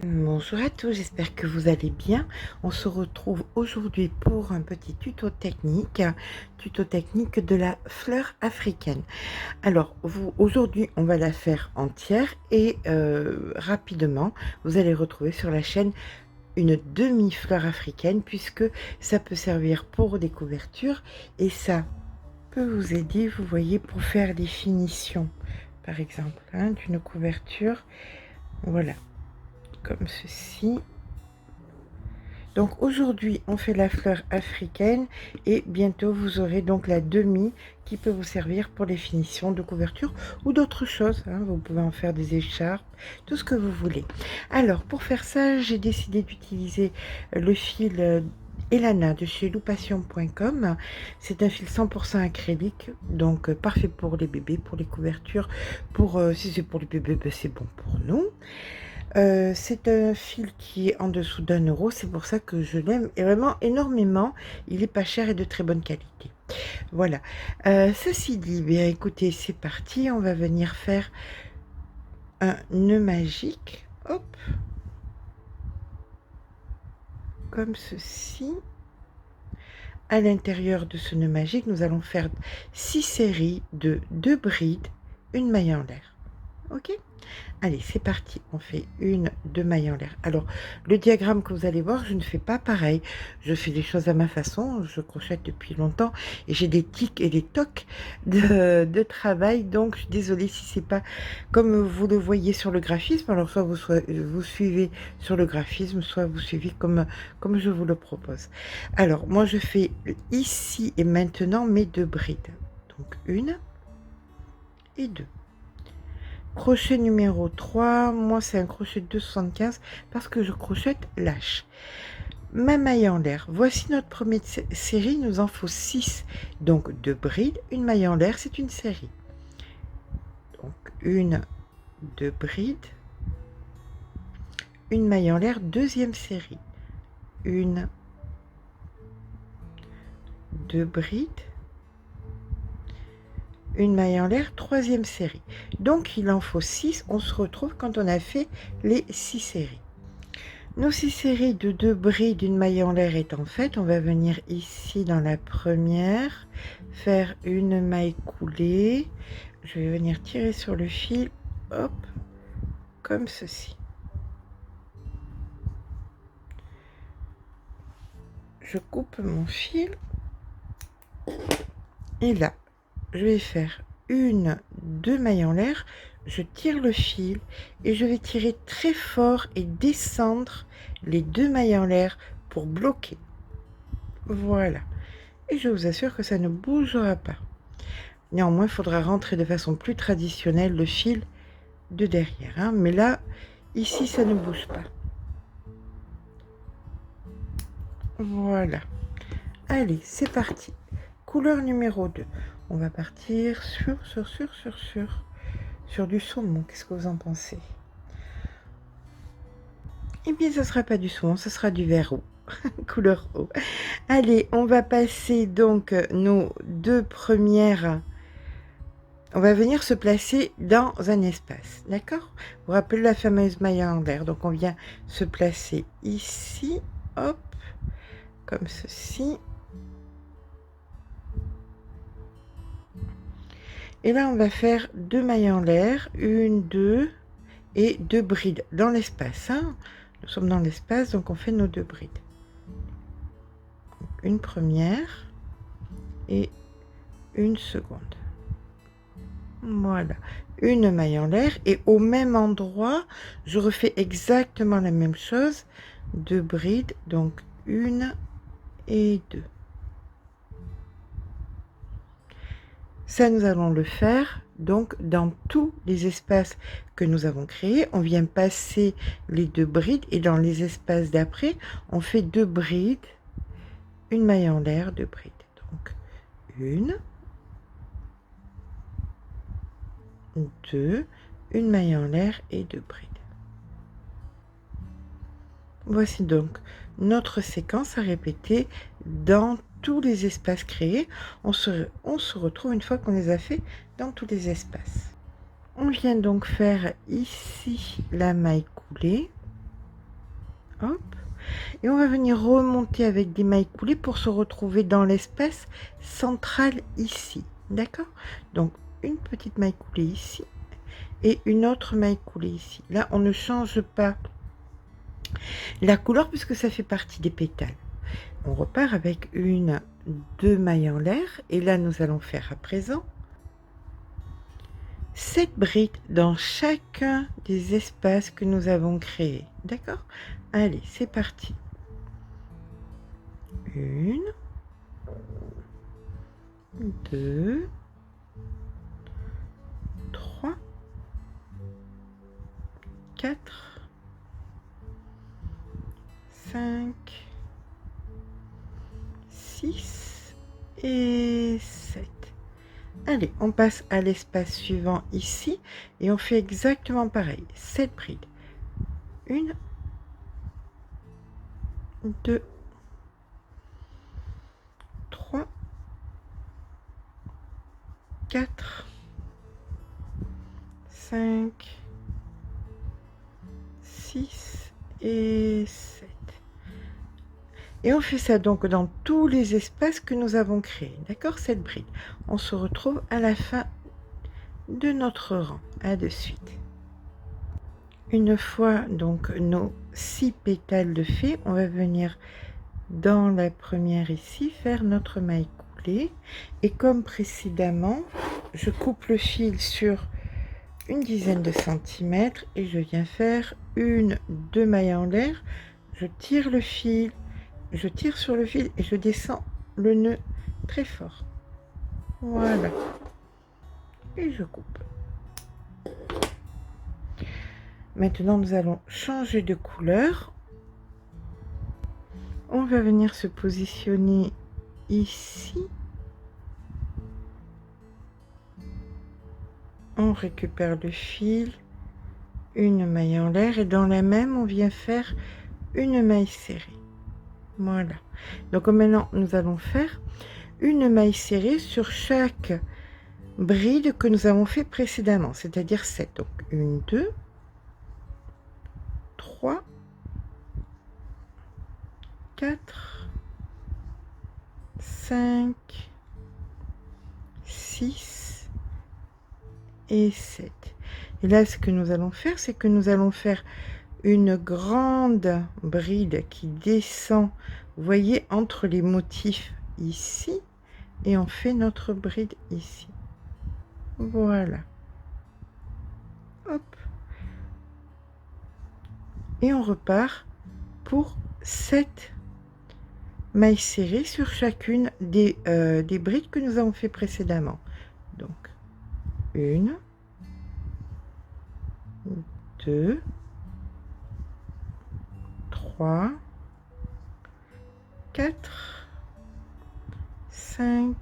Bonjour à tous, j'espère que vous allez bien. On se retrouve aujourd'hui pour un petit tuto technique de la fleur africaine. Alors, aujourd'hui, on va la faire entière et rapidement, vous allez retrouver sur la chaîne une demi-fleur africaine puisque ça peut servir pour des couvertures et ça peut vous aider, vous voyez, pour faire des finitions, par exemple, hein, d'une couverture. Voilà, comme ceci. Donc aujourd'hui, on fait la fleur africaine et bientôt vous aurez donc la demi qui peut vous servir pour les finitions de couverture ou d'autres choses, hein. Vous pouvez en faire des écharpes, tout ce que vous voulez. Alors pour faire ça, j'ai décidé d'utiliser le fil Elana de chez loupassion.com. C'est un fil 100% acrylique, donc parfait pour les bébés, pour les couvertures. Si c'est pour les bébés, ben, c'est bon pour nous. C'est un fil qui est en dessous d'1 €, c'est pour ça que je l'aime et vraiment énormément. Il est pas cher et de très bonne qualité. Voilà, ceci dit, bien écoutez, c'est parti, on va venir faire un nœud magique, hop, comme ceci. À l'intérieur de ce nœud magique, nous allons faire 6 séries de 2 brides, une maille en l'air. OK? Allez, c'est parti. On fait 2 mailles en l'air. Alors, le diagramme que vous allez voir, je ne fais pas pareil. Je fais les choses à ma façon. Je crochète depuis longtemps et j'ai des tics et des tocs de travail. Donc, je suis désolée si c'est pas comme vous le voyez sur le graphisme. Alors, vous suivez sur le graphisme, soit vous suivez comme je vous le propose. Alors, moi, je fais ici et maintenant mes 2 brides. Donc, 1 et 2. Crochet numéro 3, moi c'est un crochet de 2,75 parce que je crochète lâche. Ma maille en l'air, voici notre première série, il nous en faut 6. Donc 2 brides, une maille en l'air, c'est une série. Donc 2 brides, une maille en l'air, deuxième série. 2 brides, une maille en l'air, troisième série. Donc il en faut 6, on se retrouve quand on a fait les 6 séries. Nos 6 séries de 2 brides d'une maille en l'air étant faites, on va venir ici dans la première, faire une maille coulée. Je vais venir tirer sur le fil, hop, comme ceci. Je coupe mon fil et là, je vais faire 2 mailles en l'air, je tire le fil et je vais tirer très fort et descendre les 2 mailles en l'air pour bloquer. Voilà. Et je vous assure que ça ne bougera pas. Néanmoins, il faudra rentrer de façon plus traditionnelle le fil de derrière, hein. Mais là, ici, ça ne bouge pas. Voilà. Allez, c'est parti. Couleur numéro 2. On va partir sur du saumon. Qu'est-ce que vous en pensez? Eh bien, ce ne sera pas du saumon, ce sera du vert eau. Couleur eau. Allez, on va passer donc nos 2 premières. On va venir se placer dans un espace, d'accord? Vous vous rappelez la fameuse maille en l'air, donc on vient se placer ici, hop, comme ceci. Et là, on va faire 2 mailles en l'air, 1, 2 et 2 brides dans l'espace, hein? Nous sommes dans l'espace, donc on fait nos 2 brides. Donc, une première et une seconde. Voilà, une maille en l'air et au même endroit, je refais exactement la même chose, 2 brides, donc 1 et 2. Ça, nous allons le faire donc dans tous les espaces que nous avons créés. On vient passer les 2 brides et dans les espaces d'après, on fait 2 brides, une maille en l'air, 2 brides. Donc 1, 2, une maille en l'air et 2 brides. Voici donc notre séquence à répéter dans tous les espaces créés. On se retrouve une fois qu'on les a fait dans tous les espaces. On vient donc faire ici la maille coulée. hop, et on va venir remonter avec des mailles coulées pour se retrouver dans l'espace central ici, d'accord? Donc une petite maille coulée ici et une autre maille coulée ici. Là, on ne change pas la couleur puisque ça fait partie des pétales. On repart avec une, deux mailles en l'air et là, nous allons faire à présent 7 brides dans chacun des espaces que nous avons créés, d'accord? Allez, c'est parti. Une, deux, trois, quatre, 5, 6 et 7. Allez, on passe à l'espace suivant ici et on fait exactement pareil. 7 brides. 1, 2, 3, 4, 5, 6 et 7. Et on fait ça donc dans tous les espaces que nous avons créés. D'accord, cette bride. On se retrouve à la fin de notre rang. À de suite. Une fois donc nos 6 pétales de fait, on va venir dans la première ici, faire notre maille coulée. Et comme précédemment, je coupe le fil sur une dizaine de centimètres et je viens faire une, deux mailles en l'air. Je tire le fil. Je tire sur le fil et je descends le nœud très fort. Voilà. Et je coupe. Maintenant, nous allons changer de couleur. On va venir se positionner ici. On récupère le fil, une maille en l'air et dans la même, on vient faire une maille serrée. Voilà. Donc maintenant, nous allons faire une maille serrée sur chaque bride que nous avons fait précédemment, c'est-à-dire 7. Donc 1, 2, 3, 4, 5, 6 et 7. Et là, ce que nous allons faire, c'est que nous allons faire une grande bride qui descend, vous voyez, entre les motifs ici, et on fait notre bride ici. Voilà. Hop. Et on repart pour 7 mailles serrées sur chacune des brides que nous avons fait précédemment. Donc, 1, 2, 3, 4, 5,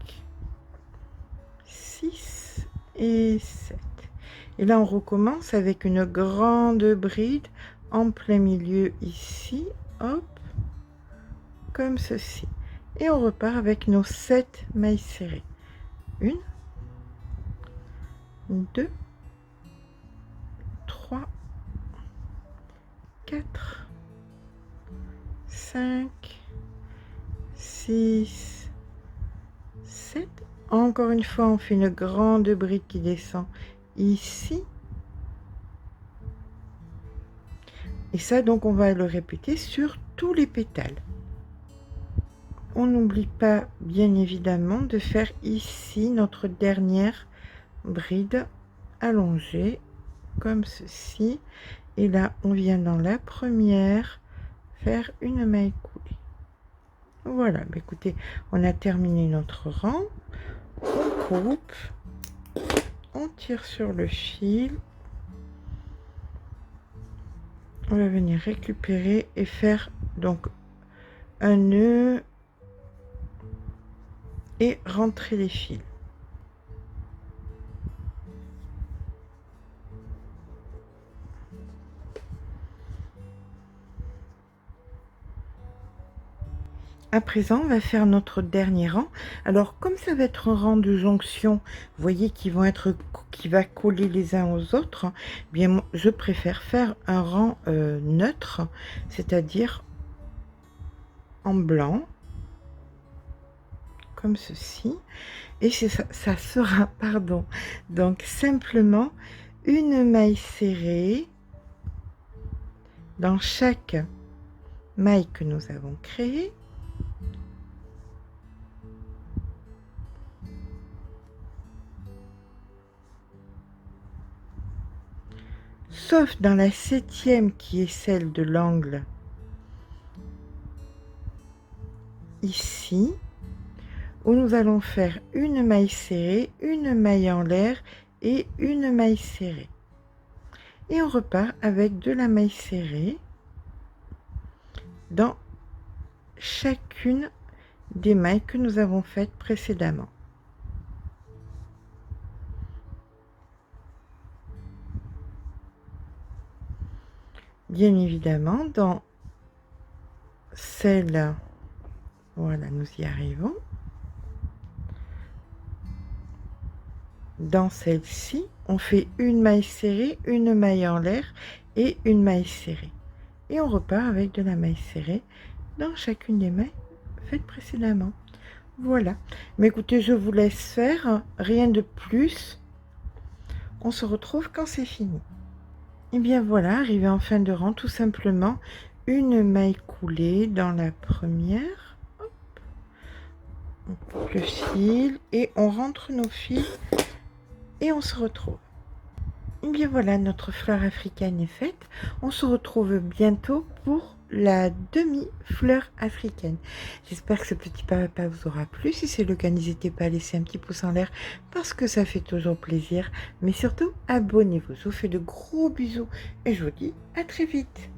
6 et 7. Et là, on recommence avec une grande bride en plein milieu ici. Hop, comme ceci. Et on repart avec nos 7 mailles serrées. 1, 2, 3, 4, 5, 6, 7. Encore une fois, on fait une grande bride qui descend ici. Et ça, donc, on va le répéter sur tous les pétales. On n'oublie pas, bien évidemment, de faire ici notre dernière bride allongée, comme ceci. Et là, on vient dans la première faire une maille coulée. Voilà, bah écoutez, on a terminé notre rang. On coupe, on tire sur le fil. On va venir récupérer et faire donc un nœud et rentrer les fils. À présent, on va faire notre dernier rang. Alors, comme ça va être un rang de jonction, vous voyez, qui va coller les uns aux autres, bien, moi, je préfère faire un rang neutre, c'est-à-dire en blanc, comme ceci. Et ça sera, pardon, donc simplement une maille serrée dans chaque maille que nous avons créée. Sauf dans la 7e qui est celle de l'angle ici, où nous allons faire une maille serrée, une maille en l'air et une maille serrée. Et on repart avec de la maille serrée dans chacune des mailles que nous avons faites précédemment. Bien évidemment, dans celle, voilà, nous y arrivons. Dans celle-ci, on fait une maille serrée, une maille en l'air et une maille serrée. Et on repart avec de la maille serrée dans chacune des mailles faites précédemment. Voilà. Mais écoutez, je vous laisse faire, rien de plus. On se retrouve quand c'est fini. Et bien voilà, arrivé en fin de rang, tout simplement, une maille coulée dans la première. Hop. On coupe le fil et on rentre nos fils et on se retrouve. Et bien voilà, notre fleur africaine est faite. On se retrouve bientôt pour la demi-fleur africaine. J'espère que ce petit pas vous aura plu. Si c'est le cas, n'hésitez pas à laisser un petit pouce en l'air parce que ça fait toujours plaisir. Mais surtout, abonnez-vous. Je vous fais de gros bisous et je vous dis à très vite.